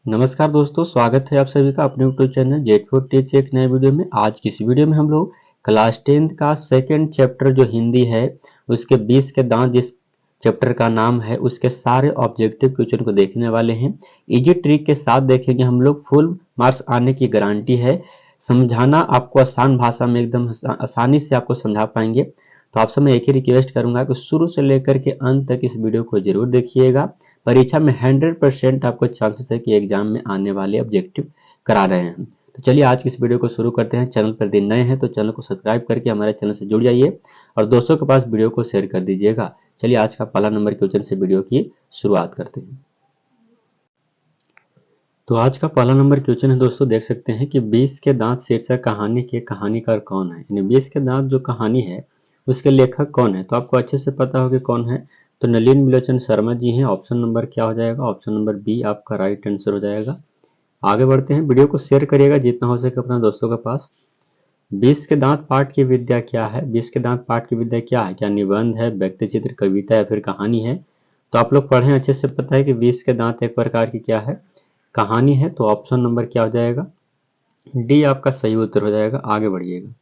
नमस्कार दोस्तों, स्वागत है आप सभी का अपने YouTube channel jet for teach एक नए वीडियो में। आज की इस वीडियो में हम लोग क्लास 10th का सेकंड चैप्टर जो हिंदी है उसके 20 के दांत जिस चैप्टर का नाम है उसके सारे ऑब्जेक्टिव क्वेश्चन को देखने वाले हैं। इजी ट्रिक के साथ देखेंगे हम लोग, फुल मार्क्स आने की गारंटी है। समझाना आपको आसान भाषा में एकदम आसानी से आपको समझा पाएंगे। तो आपसे मैं एक ही रिक्वेस्ट करूंगा कि शुरू से लेकर के अंत तक इस वीडियो को जरूर देखिएगा। परीक्षा में 100% आपको चांसेस है कि एग्जाम में आने वाले ऑब्जेक्टिव करा रहे हैं। तो चलिए आज की इस वीडियो को शुरू करते हैं। चैनल पर दिन नए हैं तो चैनल को सब्सक्राइब करके हमारे चैनल से जुड़ जाइए और दोस्तों के पास वीडियो को शेयर कर दीजिएगा। चलिए आज का पहला नंबर क्वेश्चन से वीडियो की शुरुआत करते हैं। तो आज का पहला नंबर क्वेश्चन है दोस्तों, देख सकते हैं कि 20 के दांत शीर्षक कहानी के कहानीकार कौन है। यानी 20 के दांत जो कहानी है उसके लेखक कौन है, तो आपको अच्छे से पता होगा कौन है। तो नलिन बिलोचन शर्मा जी हैं। ऑप्शन नंबर क्या हो जाएगा, ऑप्शन नंबर बी आपका राइट आंसर हो जाएगा। आगे बढ़ते हैं, वीडियो को शेयर करिएगा जितना हो सके अपना दोस्तों के पास। 20 के दांत पाठ की विद्या क्या है, 20 के दांत पाठ की विद्या क्या है, क्या निबंध है, व्यक्ति चित्र, कविता या फिर कहानी है। तो आप लोग पढ़ें, अच्छे से पता है कि 20 के दांत एक प्रकार की क्या है, कहानी है। तो ऑप्शन नंबर क्या हो जाएगा, डी आपका सही उत्तर हो जाएगा। आगे बढ़िएगा,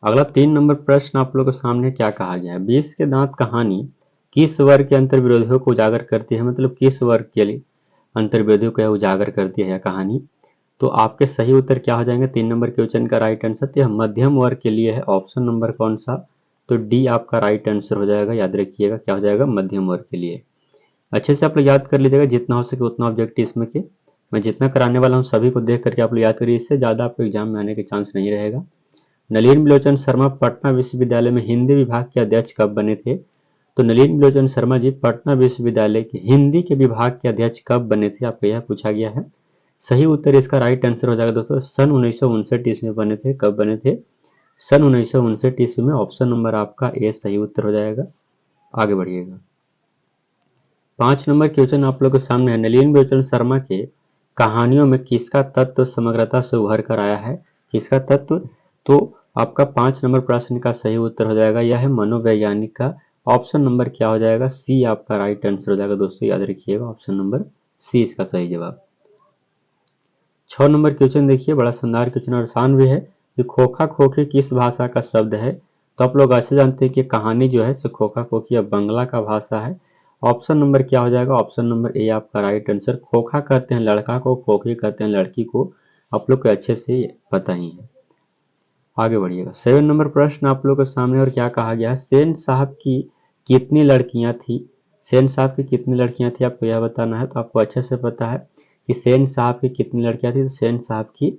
अगला 3 नंबर प्रश्न आप लोगों के सामने क्या कहा गया है। 20 के दांत कहानी किस वर्ग के अंतर्विरोधियों को उजागर करती है, मतलब किस वर्ग के लिए अंतर्विरोधियों को उजागर करती है यह कहानी। तो आपके सही उत्तर क्या हो जाएंगे 3 नंबर क्वेश्चन का राइट आंसर। यह मध्यम वर्ग के लिए है। ऑप्शन नंबर कौन सा, तो डी आपका राइट आंसर हो जाएगा। याद रखिएगा क्या हो जाएगा, मध्यम वर्ग के लिए। अच्छे से आप लोग याद कर लीजिएगा, जितना हो सके उतना ऑब्जेक्टिव इसमें के मैं जितना कराने वाला हूँ सभी को देख करके आप लोग याद करिए, इससे ज़्यादा आपको एग्जाम में आने के चांस नहीं रहेगा। नलिन बिलोचन शर्मा पटना विश्वविद्यालय में हिंदी विभाग के अध्यक्ष कब बने थे। तो नलिन बिलोचन शर्मा जी पटना विश्वविद्यालय के हिंदी के विभाग के अध्यक्ष कब बने थे, आपको यह पूछा गया है। सही उत्तर इसका राइट आंसर हो जाएगा दोस्तों, सन 1959 ईस्वी में बने थे। कब बने थे, सन 1959 ईस्वी में। ऑप्शन नंबर आपका ए सही उत्तर हो जाएगा। आगे बढ़िएगा, 5 नंबर क्वेश्चन आप लोग के सामने है। नलिन बिलोचन शर्मा के कहानियों में किसका तत्व समग्रता से उभर कर आया है, किसका तत्व। तो आपका 5 नंबर प्रश्न का सही उत्तर हो जाएगा, यह है मनोवैज्ञानिक का। ऑप्शन नंबर क्या हो जाएगा, सी आपका राइट आंसर हो जाएगा। दोस्तों याद रखिएगा, ऑप्शन नंबर सी इसका सही जवाब। 6 नंबर क्वेश्चन देखिए, बड़ा शानदार क्वेश्चन और आसान भी है कि खोखा खोखी किस भाषा का शब्द है। तो आप लोग अच्छे जानते हैं कि कहानी जो है सो खोखा खोखी अब बांग्ला का भाषा है। ऑप्शन नंबर क्या हो जाएगा, ऑप्शन नंबर ए आपका राइट आंसर। खोखा कहते हैं लड़का को, खोखी कहते हैं लड़की को, आप लोग को अच्छे से पता ही है। आगे बढ़िएगा, 7 नंबर प्रश्न आप लोग के सामने और क्या कहा गया है। सेन साहब की कितनी लड़कियां थी, सेन साहब की कितनी लड़कियां थी आपको यह बताना है। तो आपको अच्छे से पता है कि सेन साहब की कितनी लड़कियां थी। तो सेन साहब की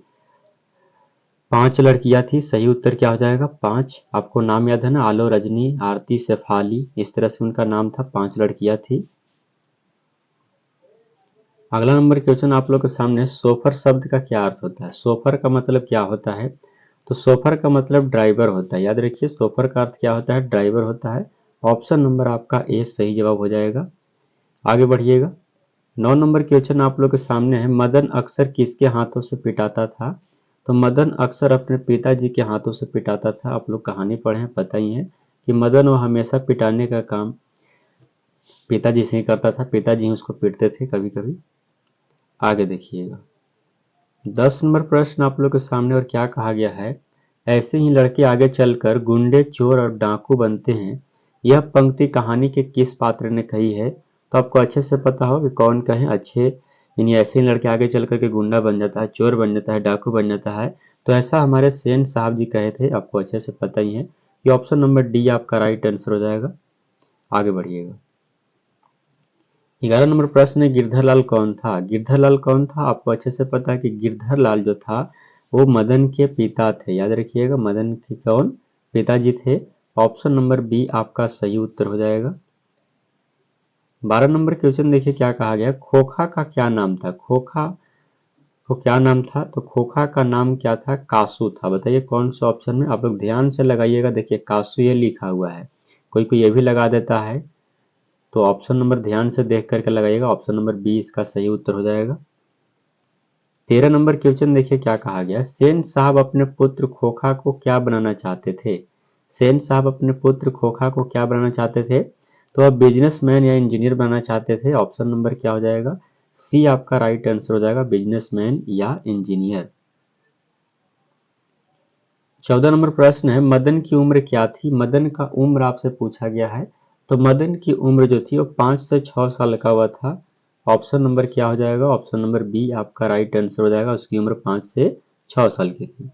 5 लड़कियां थी। सही उत्तर क्या हो जाएगा, 5। आपको नाम याद है ना, आलो, रजनी, आरती, शेफाली, इस तरह से उनका नाम था। 5 लड़कियां थी। अगला नंबर क्वेश्चन आप लोग के सामने, सोफर शब्द का क्या अर्थ होता है। सोफर का मतलब क्या होता है, तो सोफर का मतलब ड्राइवर होता है। याद रखिए सोफर का अर्थ क्या होता है, ड्राइवर होता है। ऑप्शन नंबर आपका ए सही जवाब हो जाएगा। आगे बढ़िएगा, 9 नंबर क्वेश्चन आप लोग के सामने है। मदन अक्सर किसके हाथों से पिटाता था। तो मदन अक्सर अपने पिताजी के हाथों से पिटाता था। आप लोग कहानी पढ़े हैं, पता ही है कि मदन वो हमेशा पिटाने का काम पिताजी से ही करता था, पिताजी उसको पीटते थे कभी कभी। आगे देखिएगा, 10 नंबर प्रश्न आप लोग के सामने और क्या कहा गया है। ऐसे ही लड़के आगे चलकर गुंडे, चोर और डाकू बनते हैं। यह पंक्ति कहानी के किस पात्र ने कही है। तो आपको अच्छे से पता हो कि कौन कहे अच्छे, यानी ऐसे ही लड़के आगे चल करके गुंडा बन जाता है, चोर बन जाता है, डाकू बन जाता है। तो ऐसा हमारे सेन साहब जी कहे थे, आपको अच्छे से पता ही है कि ऑप्शन नंबर डी आपका राइट आंसर हो जाएगा। आगे बढ़िएगा, 11 नंबर प्रश्न है, गिरधर लाल कौन था। गिरधर लाल कौन था, आपको अच्छे से पता है कि गिरधर लाल जो था वो मदन के पिता थे। याद रखिएगा, मदन के कौन पिताजी थे। ऑप्शन नंबर बी आपका सही उत्तर हो जाएगा। 12 नंबर क्वेश्चन देखिए क्या कहा गया, खोखा का क्या नाम था। खोखा को क्या नाम था, तो खोखा का नाम क्या था, कासू था। बताइए कौन सा ऑप्शन में, आप लोग ध्यान से लगाइएगा। देखिए कासू ये लिखा हुआ है, कोई कोई ये भी लगा देता है। तो ऑप्शन नंबर ध्यान से देख करके लगाइएगा, ऑप्शन नंबर बी इसका सही उत्तर हो जाएगा। 13 नंबर क्वेश्चन देखिए क्या कहा गया, सेन साहब अपने पुत्र खोखा को क्या बनाना चाहते थे। सेन साहब अपने पुत्र खोखा को क्या बनाना चाहते थे। तो अब बिजनेसमैन या इंजीनियर बनाना चाहते थे। ऑप्शन नंबर क्या हो जाएगा, सी आपका राइट आंसर हो जाएगा, बिजनेसमैन या इंजीनियर। 14 नंबर प्रश्न है, मदन की उम्र क्या थी? मदन का उम्र आपसे पूछा गया है, तो मदन की उम्र जो थी वो 5 से 6 साल का हुआ था। ऑप्शन नंबर क्या हो जाएगा? ऑप्शन नंबर बी आपका राइट आंसर हो जाएगा, उसकी उम्र 5 से 6 साल की थी।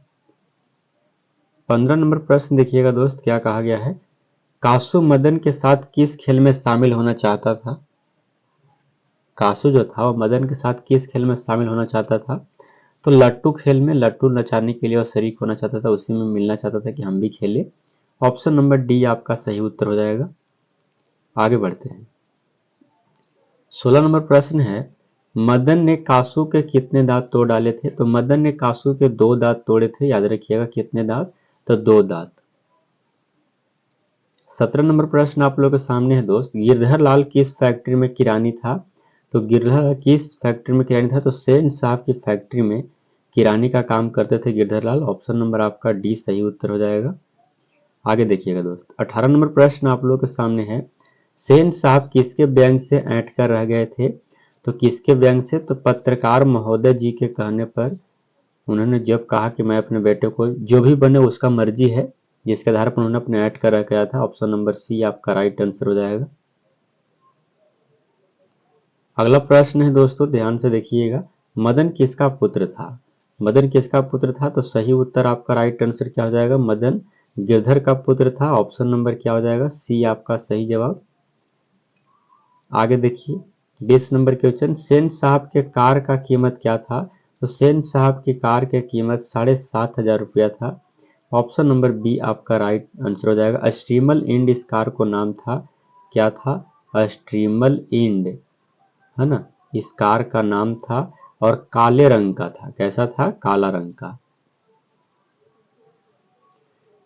15 नंबर प्रश्न देखिएगा दोस्त, क्या कहा गया है? कासु मदन के साथ किस खेल में शामिल होना चाहता था? कासु जो था वो मदन के साथ किस खेल में शामिल होना चाहता था? तो लट्टू खेल में, लट्टू नचाने के लिए वो शरीक होना चाहता था, उसी में मिलना चाहता था कि हम भी खेले। ऑप्शन नंबर डी आपका सही उत्तर हो जाएगा। आगे बढ़ते हैं। 16 नंबर प्रश्न है, मदन ने कासू के कितने दांत तोड़ डाले थे? तो मदन ने कासू के 2 दांत तोड़े थे, याद रखिएगा कितने दांत? तो 2 दांत। 17 नंबर प्रश्न आप लोगों के सामने है दोस्त, गिरधर लाल किस फैक्ट्री में किरानी था? तो गिरधर किस फैक्ट्री में किरानी था? तो सेन साहब की फैक्ट्री में किरानी का काम करते थे गिरधर लाल। ऑप्शन नंबर आपका डी सही उत्तर हो जाएगा। आगे देखिएगा दोस्त, 18 नंबर प्रश्न आप लोगों के सामने है, सेन साहब किसके व्यंग से ऐंठ कर रह गए थे? तो किसके व्यंग से? तो पत्रकार महोदय जी के कहने पर उन्होंने जब कहा कि मैं अपने बेटे को जो भी बने उसका मर्जी है, जिसके आधार पर उन्होंने अपने ऐंठ कर रह गया था। ऑप्शन नंबर सी आपका राइट आंसर हो जाएगा। अगला प्रश्न है दोस्तों, ध्यान से देखिएगा, मदन किसका पुत्र था? मदन किसका पुत्र था? तो सही उत्तर आपका राइट आंसर क्या हो जाएगा? मदन गिरधर का पुत्र था। ऑप्शन नंबर क्या हो जाएगा? सी आपका सही जवाब। आगे देखिए, 20 नंबर क्वेश्चन, सेन साहब के कार का कीमत क्या था? तो सेन साहब की कार की कीमत 7,500 रुपया था। ऑप्शन नंबर बी आपका राइट आंसर हो जाएगा। स्ट्रीमल इंड इस कार को नाम था, क्या था? स्ट्रीमल इंड, है ना, इस कार का नाम था और काले रंग का था। कैसा था? काला रंग का।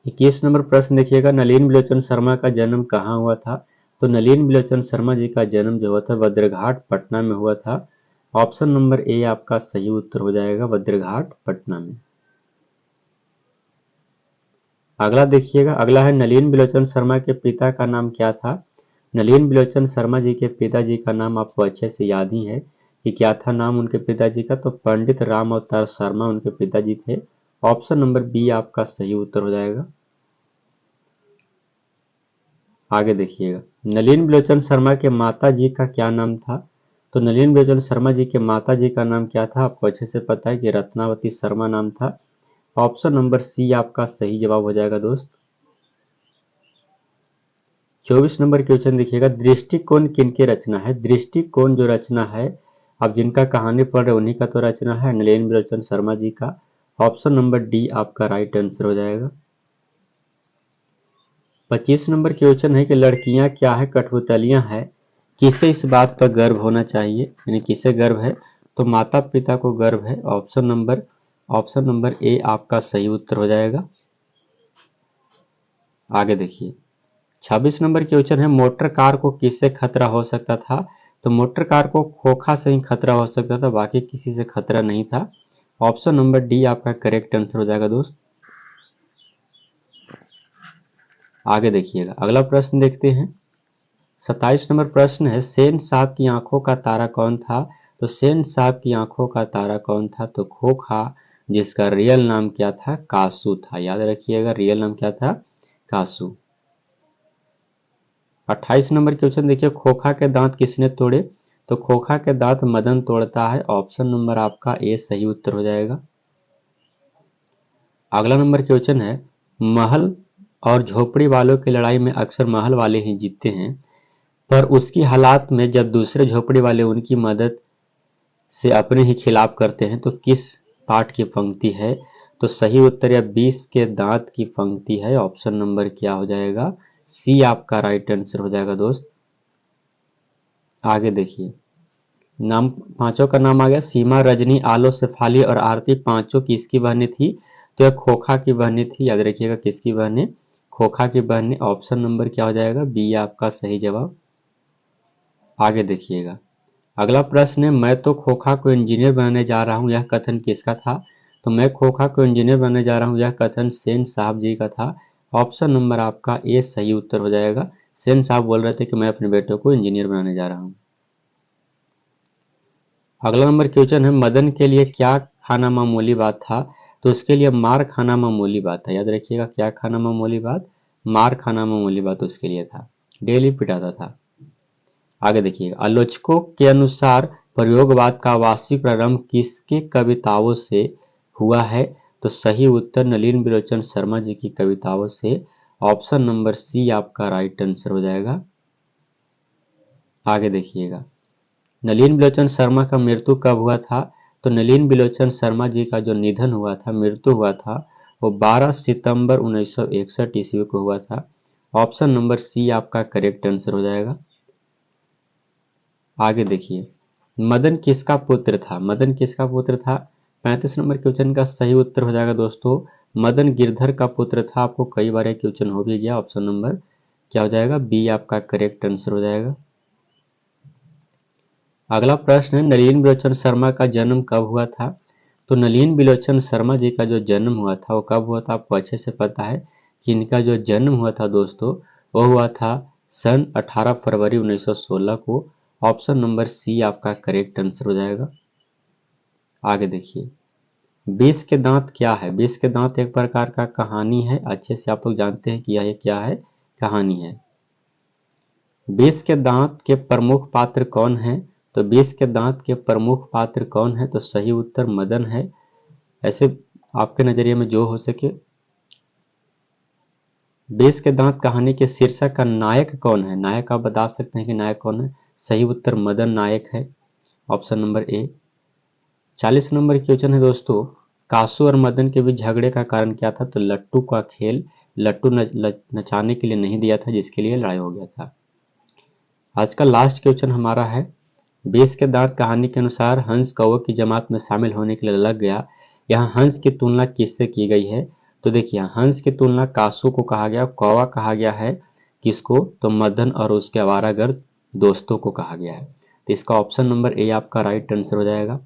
21 नंबर प्रश्न देखिएगा, नलिन बिलोचन शर्मा का जन्म कहाँ हुआ था? तो नलिन बिलोचन शर्मा जी का जन्म जो हुआ था बद्रघाट पटना में हुआ था। ऑप्शन नंबर ए आपका सही उत्तर हो जाएगा, बद्रघाट पटना में। अगला देखिएगा, अगला है, नलिन बिलोचन शर्मा के पिता का नाम क्या था? नलिन बिलोचन शर्मा जी के पिताजी का नाम आपको अच्छे से याद ही है कि क्या था नाम उनके पिताजी का? तो पंडित राम अवतार शर्मा उनके पिताजी थे। ऑप्शन नंबर बी आपका सही उत्तर हो जाएगा। आगे देखिएगा, नलिन बिलोचन शर्मा के माता जी का क्या नाम था? तो नलिन बिलोचन शर्मा जी के माता जी का नाम क्या था? आपको अच्छे से पता है कि रत्नावती शर्मा नाम था। ऑप्शन नंबर सी आपका सही जवाब हो जाएगा दोस्त। 24 नंबर क्वेश्चन देखिएगा, दृष्टिकोण किनके रचना है? दृष्टिकोण जो रचना है, आप जिनका कहानी पढ़ रहे उन्हीं का तो रचना है, नलिन बिलोचन शर्मा जी का। ऑप्शन नंबर डी आपका राइट आंसर हो जाएगा। 25 नंबर क्वेश्चन है कि लड़कियां क्या है? कठपुतलियां है। किसे इस बात पर गर्व होना चाहिए, यानी किसे गर्व है? तो माता पिता को गर्व है। ऑप्शन नंबर ए आपका सही उत्तर हो जाएगा। आगे देखिए, 26 नंबर क्वेश्चन है, मोटर कार को किससे खतरा हो सकता था? तो मोटर कार को खोखा से ही खतरा हो सकता था, बाकी किसी से खतरा नहीं था। ऑप्शन नंबर डी आपका करेक्ट आंसर हो जाएगा दोस्त। आगे देखिएगा, अगला प्रश्न देखते हैं। 27 नंबर प्रश्न है, सेन साहब की आंखों का तारा कौन था? तो सेन साहब की आंखों का तारा कौन था? तो खोखा, जिसका रियल नाम क्या था? कासू था। याद रखिएगा, रियल नाम क्या था? कासू। 28 नंबर क्वेश्चन देखिए, खोखा के दांत किसने तोड़े? तो खोखा के दांत मदन तोड़ता है। ऑप्शन नंबर आपका ए सही उत्तर हो जाएगा। अगला नंबर क्वेश्चन है, महल और झोपड़ी वालों की लड़ाई में अक्सर महल वाले ही जीतते हैं, पर उसकी हालात में जब दूसरे झोपड़ी वाले उनकी मदद से अपने ही खिलाफ करते हैं, तो किस पाठ की पंक्ति है? तो सही उत्तर या 20 के दांत की पंक्ति है। ऑप्शन नंबर क्या हो जाएगा? सी आपका राइट आंसर हो जाएगा दोस्त। आगे देखिए, नाम पांचों का नाम आ गया, सीमा, रजनी, आलो, शेफाली और आरती, पांचों किसकी बहनें थी? तो यह खोखा की बहनें थी। याद रखिएगा, किसकी बहनें? खोखा की बहनें। ऑप्शन नंबर क्या हो जाएगा? बी आपका सही जवाब। आगे देखिएगा, अगला प्रश्न है, मैं तो खोखा को इंजीनियर बनाने जा रहा हूँ, यह कथन किसका था? तो मैं खोखा को इंजीनियर बनाने जा रहा हूँ, यह कथन सेन साहब जी का था। ऑप्शन नंबर आपका ए सही उत्तर हो जाएगा। सेन साहब बोल रहे थे कि मैं अपने बेटे को इंजीनियर बनाने जा रहा हूँ। अगला नंबर क्वेश्चन है, मदन के लिए क्या खाना मामूली बात था? तो उसके लिए मार खाना मामूली बात था। याद रखिएगा, क्या खाना मामूली बात? मार खाना मामूली बात उसके लिए था, डेली पिटाता था। आगे देखिएगा, आलोचकों के अनुसार प्रयोगवाद का वास्तविक प्रारंभ किसके कविताओं से हुआ है? तो सही उत्तर नलिन बिलोचन शर्मा जी की कविताओं से। ऑप्शन नंबर सी आपका राइट आंसर हो जाएगा। आगे देखिएगा, नलिन बिलोचन शर्मा का मृत्यु कब हुआ था? तो नलिन बिलोचन शर्मा जी का जो निधन हुआ था, मृत्यु हुआ था, वो 12 सितंबर 1961 ईस्वी को हुआ था। ऑप्शन नंबर सी आपका करेक्ट आंसर हो जाएगा। आगे देखिए, मदन किसका पुत्र था? मदन किसका पुत्र था? 35 नंबर क्वेश्चन का सही उत्तर हो जाएगा दोस्तों, मदन गिरधर का पुत्र था। आपको कई बार एक क्वेश्चन हो भी गया। ऑप्शन नंबर क्या हो जाएगा? बी आपका करेक्ट आंसर हो जाएगा। अगला प्रश्न है, नलिन बिलोचन शर्मा का जन्म कब हुआ था? तो नलिन बिलोचन शर्मा जी का जो जन्म हुआ था वो कब हुआ था? आपको अच्छे से पता है कि इनका जो जन्म हुआ था दोस्तों, वो हुआ था सन 18 फरवरी 1916 को। ऑप्शन नंबर सी आपका करेक्ट आंसर हो जाएगा। आगे देखिए, 20 के दांत क्या है? 20 के दांत एक प्रकार का कहानी है। अच्छे से आप लोग जानते हैं कि यह क्या है? कहानी है। 20 के दांत के प्रमुख पात्र कौन है? तो 20 के दांत के प्रमुख पात्र कौन है? तो सही उत्तर मदन है। ऐसे आपके नजरिए में जो हो सके। 20 के दांत कहानी के शीर्षक का नायक कौन है? नायक आप बता सकते हैं कि नायक कौन है? सही उत्तर मदन नायक है। Option number A. 40 number question है दोस्तों, कासू और मदन के बीच झगड़े का कारण क्या था? तो लट्टू का खेल। लट्टू नचाने के लिए नहीं दिया था, जिसके लिए लड़ाई हो गया था। आज का लास्ट क्वेश्चन हमारा है, 20 के दांत कहानी के अनुसार हंस कौवे की जमात में शामिल होने के लिए लग गया। यहाँ हंस की तुलना किससे की गई है? तो देखिए, हंस की तुलना कासू को कहा गया, कौवा कहा गया है किसको? तो मदन और उसके आवारागर्द दोस्तों को कहा गया है। तो इसका ऑप्शन नंबर ए आपका राइट आंसर हो जाएगा।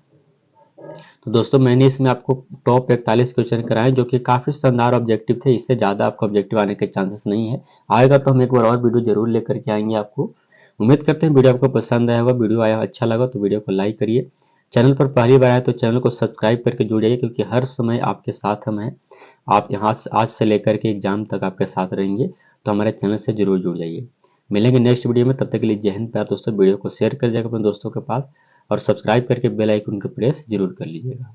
तो दोस्तों, मैंने इसमें आपको टॉप 41 क्वेश्चन कराए जो कि काफ़ी शानदार ऑब्जेक्टिव थे। इससे ज़्यादा आपको ऑब्जेक्टिव आने के चांसेस नहीं है। आएगा तो हम एक बार और वीडियो जरूर लेकर के आएंगे आपको। उम्मीद करते हैं वीडियो आपको पसंद आया होगा। वीडियो आया अच्छा लगा तो वीडियो को लाइक करिए। चैनल पर पहली बार आए तो चैनल को सब्सक्राइब करके जुड़ जाइए, क्योंकि हर समय आपके साथ हम हैं। आप यहाँ आज से लेकर के एग्जाम तक आपके साथ रहेंगे, तो हमारे चैनल से जरूर जुड़ जाइए। मिलेंगे नेक्स्ट वीडियो में, तब तक के लिए जय हिंद। प्यार दोस्तों, वीडियो को शेयर कर जाएगा अपने दोस्तों के पास और सब्सक्राइब करके बेल आइकन को प्रेस जरूर कर लीजिएगा।